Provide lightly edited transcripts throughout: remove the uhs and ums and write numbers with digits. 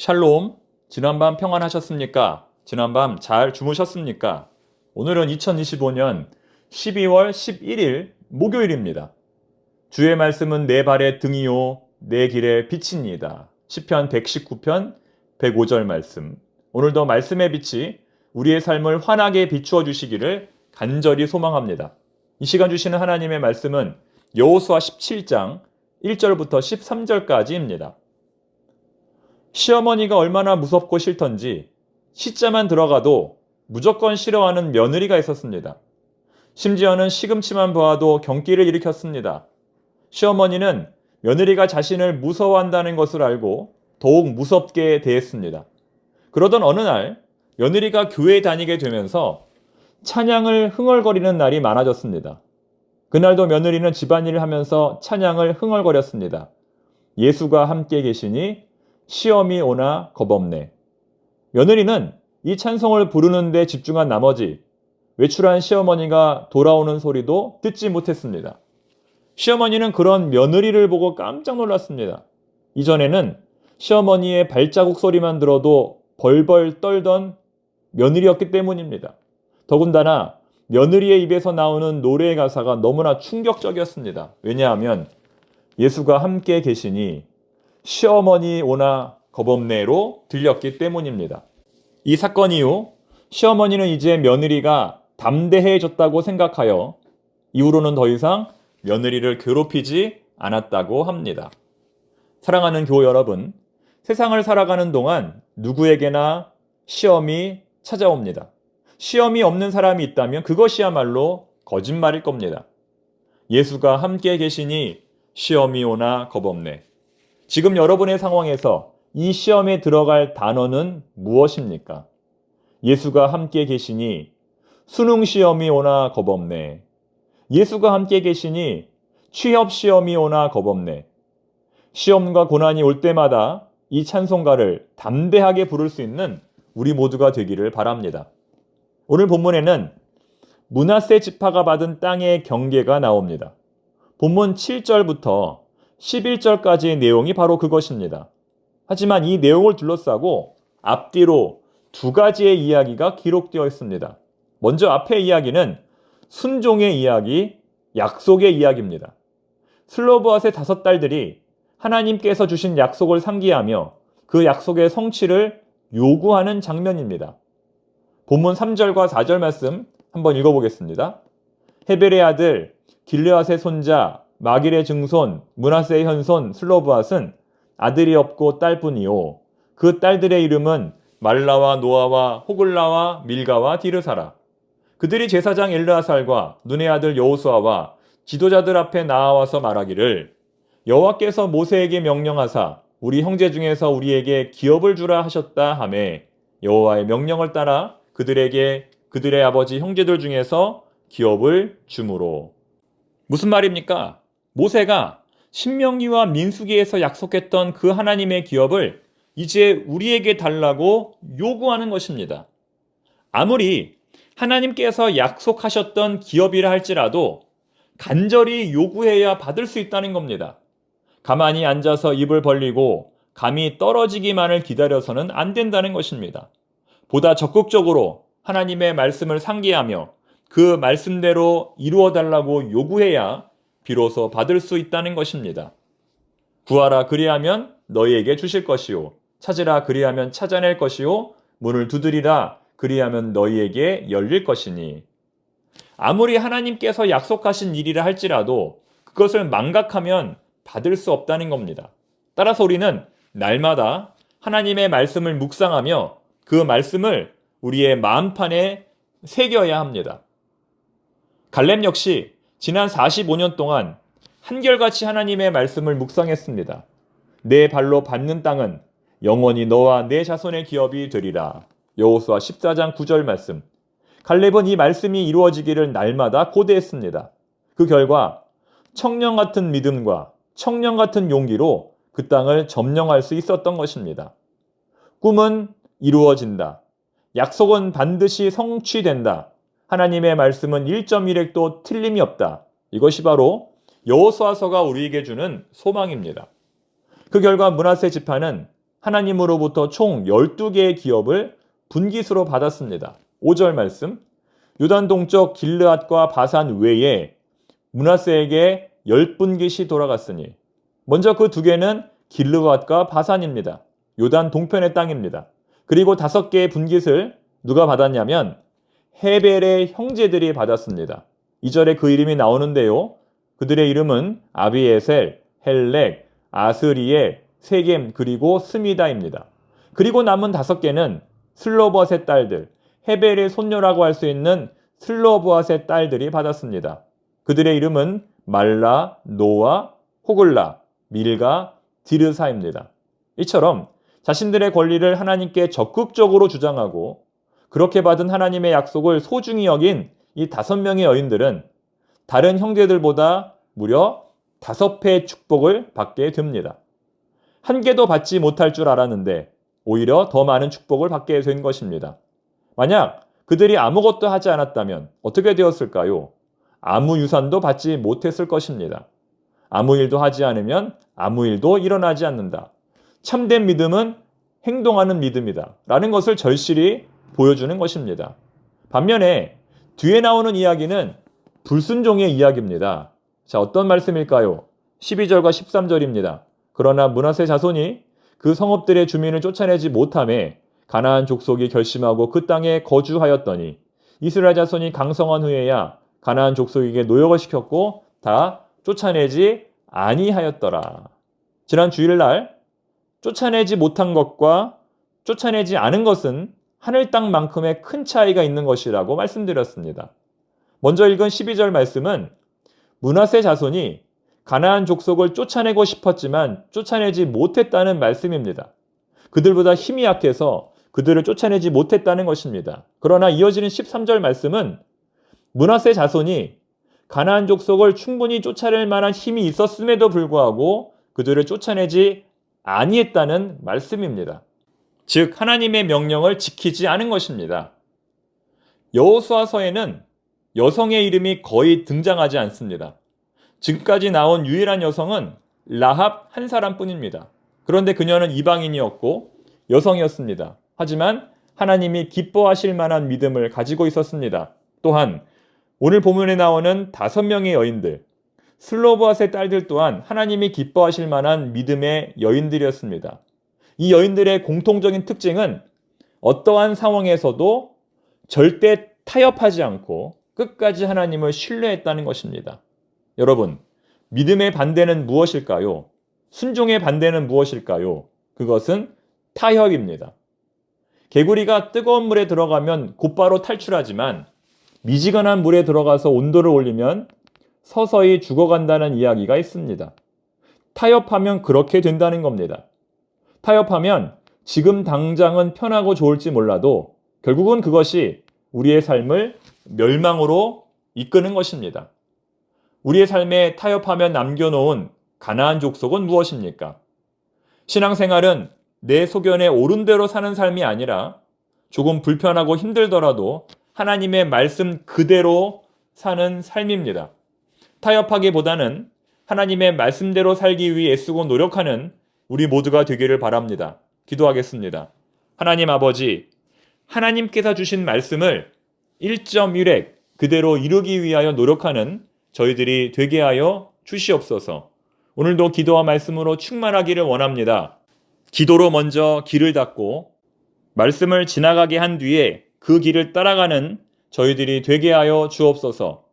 샬롬, 지난밤 평안하셨습니까? 지난밤 잘 주무셨습니까? 오늘은 2025년 12월 11일 목요일입니다. 주의 말씀은 내 발의 등이요 내 길의 빛입니다. 시편 119편 105절 말씀. 오늘도 말씀의 빛이 우리의 삶을 환하게 비추어 주시기를 간절히 소망합니다. 이 시간 주시는 하나님의 말씀은 여호수아 17장 1절부터 13절까지입니다. 시어머니가 얼마나 무섭고 싫던지 시자만 들어가도 무조건 싫어하는 며느리가 있었습니다. 심지어는 시금치만 보아도 경기를 일으켰습니다. 시어머니는 며느리가 자신을 무서워한다는 것을 알고 더욱 무섭게 대했습니다. 그러던 어느 날 며느리가 교회에 다니게 되면서 찬양을 흥얼거리는 날이 많아졌습니다. 그날도 며느리는 집안일을 하면서 찬양을 흥얼거렸습니다. 예수가 함께 계시니 시험이 오나 겁없네. 며느리는 이 찬송을 부르는 데 집중한 나머지 외출한 시어머니가 돌아오는 소리도 듣지 못했습니다. 시어머니는 그런 며느리를 보고 깜짝 놀랐습니다. 이전에는 시어머니의 발자국 소리만 들어도 벌벌 떨던 며느리였기 때문입니다. 더군다나 며느리의 입에서 나오는 노래의 가사가 너무나 충격적이었습니다. 왜냐하면 예수가 함께 계시니 시어머니 오나 겁없네로 들렸기 때문입니다. 이 사건 이후 시어머니는 이제 며느리가 담대해졌다고 생각하여 이후로는 더 이상 며느리를 괴롭히지 않았다고 합니다. 사랑하는 교우 여러분, 세상을 살아가는 동안 누구에게나 시험이 찾아옵니다. 시험이 없는 사람이 있다면 그것이야말로 거짓말일 겁니다. 예수가 함께 계시니 시험이 오나 겁없네. 지금 여러분의 상황에서 이 시험에 들어갈 단어는 무엇입니까? 예수가 함께 계시니 수능 시험이 오나 겁없네. 예수가 함께 계시니 취업 시험이 오나 겁없네. 시험과 고난이 올 때마다 이 찬송가를 담대하게 부를 수 있는 우리 모두가 되기를 바랍니다. 오늘 본문에는 므낫세 지파가 받은 땅의 경계가 나옵니다. 본문 7절부터 11절까지의 내용이 바로 그것입니다. 하지만 이 내용을 둘러싸고 앞뒤로 두 가지의 이야기가 기록되어 있습니다. 먼저 앞의 이야기는 순종의 이야기, 약속의 이야기입니다. 슬로브앗의 5딸들이 하나님께서 주신 약속을 상기하며 그 약속의 성취를 요구하는 장면입니다. 본문 3절과 4절 말씀 한번 읽어보겠습니다. 헤벨의 아들 길르앗의 손자 마길의 증손 므낫세의 현손 슬로브앗은 아들이 없고 딸뿐이요 그 딸들의 이름은 말라와 노아와 호글라와 밀가와 디르사라. 그들이 제사장 엘르아살과 눈의 아들 여호수아와 지도자들 앞에 나와서 말하기를 여호와께서 모세에게 명령하사 우리 형제 중에서 우리에게 기업을 주라 하셨다 하매 여호와의 명령을 따라 그들에게 그들의 아버지 형제들 중에서 기업을 주므로. 무슨 말입니까? 모세가 신명기와 민수기에서 약속했던 그 하나님의 기업을 이제 우리에게 달라고 요구하는 것입니다. 아무리 하나님께서 약속하셨던 기업이라 할지라도 간절히 요구해야 받을 수 있다는 겁니다. 가만히 앉아서 입을 벌리고 감이 떨어지기만을 기다려서는 안 된다는 것입니다. 보다 적극적으로 하나님의 말씀을 상기하며 그 말씀대로 이루어 달라고 요구해야 비로소 받을 수 있다는 것입니다. 구하라 그리하면 너희에게 주실 것이요 찾으라 그리하면 찾아낼 것이요 문을 두드리라 그리하면 너희에게 열릴 것이니. 아무리 하나님께서 약속하신 일이라 할지라도 그것을 망각하면 받을 수 없다는 겁니다. 따라서 우리는 날마다 하나님의 말씀을 묵상하며 그 말씀을 우리의 마음판에 새겨야 합니다. 갈렙 역시 지난 45년 동안 한결같이 하나님의 말씀을 묵상했습니다. 내 발로 밟는 땅은 영원히 너와 내 자손의 기업이 되리라. 여호수아 14장 9절 말씀. 갈렙은 이 말씀이 이루어지기를 날마다 고대했습니다. 그 결과 청년 같은 믿음과 청년 같은 용기로 그 땅을 점령할 수 있었던 것입니다. 꿈은 이루어진다. 약속은 반드시 성취된다. 하나님의 말씀은 1.1획도 틀림이 없다. 이것이 바로 여호수아서가 우리에게 주는 소망입니다. 그 결과 므낫세 지파는 하나님으로부터 총 12개의 기업을 분깃으로 받았습니다. 5절 말씀. 요단 동쪽 길르앗과 바산 외에 므낫세에게 10분깃이 돌아갔으니 먼저 그 두 개는 길르앗과 바산입니다. 요단 동편의 땅입니다. 그리고 5개의 분깃을 누가 받았냐면 헤벨의 형제들이 받았습니다. 2절에 그 이름이 나오는데요. 그들의 이름은 아비에셀, 헬렉, 아스리엘, 세겜 그리고 스미다입니다. 그리고 남은 5개는 슬로봇의 딸들, 헤벨의 손녀라고 할 수 있는 슬로보앗의 딸들이 받았습니다. 그들의 이름은 말라, 노아, 호글라, 밀가, 디르사입니다. 이처럼 자신들의 권리를 하나님께 적극적으로 주장하고 그렇게 받은 하나님의 약속을 소중히 여긴 이 5명의 여인들은 다른 형제들보다 무려 5배의 축복을 받게 됩니다. 한 개도 받지 못할 줄 알았는데 오히려 더 많은 축복을 받게 된 것입니다. 만약 그들이 아무것도 하지 않았다면 어떻게 되었을까요? 아무 유산도 받지 못했을 것입니다. 아무 일도 하지 않으면 아무 일도 일어나지 않는다. 참된 믿음은 행동하는 믿음이다. 라는 것을 절실히 보여주는 것입니다. 반면에 뒤에 나오는 이야기는 불순종의 이야기입니다. 자, 어떤 말씀일까요? 12절과 13절입니다. 그러나 므낫세 자손이 그 성읍들의 주민을 쫓아내지 못하매 가나안 족속이 결심하고 그 땅에 거주하였더니 이스라엘 자손이 강성한 후에야 가나안 족속에게 노역을 시켰고 다 쫓아내지 아니하였더라. 지난 주일날 쫓아내지 못한 것과 쫓아내지 않은 것은 하늘 땅만큼의 큰 차이가 있는 것이라고 말씀드렸습니다. 먼저 읽은 12절 말씀은 므낫세 자손이 가나안 족속을 쫓아내고 싶었지만 쫓아내지 못했다는 말씀입니다. 그들보다 힘이 약해서 그들을 쫓아내지 못했다는 것입니다. 그러나 이어지는 13절 말씀은 므낫세 자손이 가나안 족속을 충분히 쫓아낼 만한 힘이 있었음에도 불구하고 그들을 쫓아내지 아니했다는 말씀입니다. 즉 하나님의 명령을 지키지 않은 것입니다. 여호수아서에는 여성의 이름이 거의 등장하지 않습니다. 지금까지 나온 유일한 여성은 라합 한 사람뿐입니다. 그런데 그녀는 이방인이었고 여성이었습니다. 하지만 하나님이 기뻐하실 만한 믿음을 가지고 있었습니다. 또한 오늘 본문에 나오는 5명의 여인들, 슬로보앗의 딸들 또한 하나님이 기뻐하실 만한 믿음의 여인들이었습니다. 이 여인들의 공통적인 특징은 어떠한 상황에서도 절대 타협하지 않고 끝까지 하나님을 신뢰했다는 것입니다. 여러분, 믿음의 반대는 무엇일까요? 순종의 반대는 무엇일까요? 그것은 타협입니다. 개구리가 뜨거운 물에 들어가면 곧바로 탈출하지만 미지근한 물에 들어가서 온도를 올리면 서서히 죽어간다는 이야기가 있습니다. 타협하면 그렇게 된다는 겁니다. 타협하면 지금 당장은 편하고 좋을지 몰라도 결국은 그것이 우리의 삶을 멸망으로 이끄는 것입니다. 우리의 삶에 타협하며 남겨놓은 가나안 족속은 무엇입니까? 신앙생활은 내 소견에 옳은 대로 사는 삶이 아니라 조금 불편하고 힘들더라도 하나님의 말씀 그대로 사는 삶입니다. 타협하기보다는 하나님의 말씀대로 살기 위해 애쓰고 노력하는 우리 모두가 되기를 바랍니다. 기도하겠습니다. 하나님 아버지, 하나님께서 주신 말씀을 1.1획 그대로 이루기 위하여 노력하는 저희들이 되게 하여 주시옵소서. 오늘도 기도와 말씀으로 충만하기를 원합니다. 기도로 먼저 길을 닫고 말씀을 지나가게 한 뒤에 그 길을 따라가는 저희들이 되게 하여 주옵소서.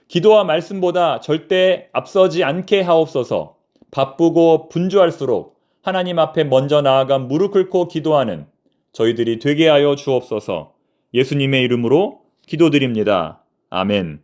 기도와 말씀보다 절대 앞서지 않게 하옵소서. 바쁘고 분주할수록 하나님 앞에 먼저 나아가 무릎 꿇고 기도하는 저희들이 되게 하여 주옵소서. 예수님의 이름으로 기도드립니다. 아멘.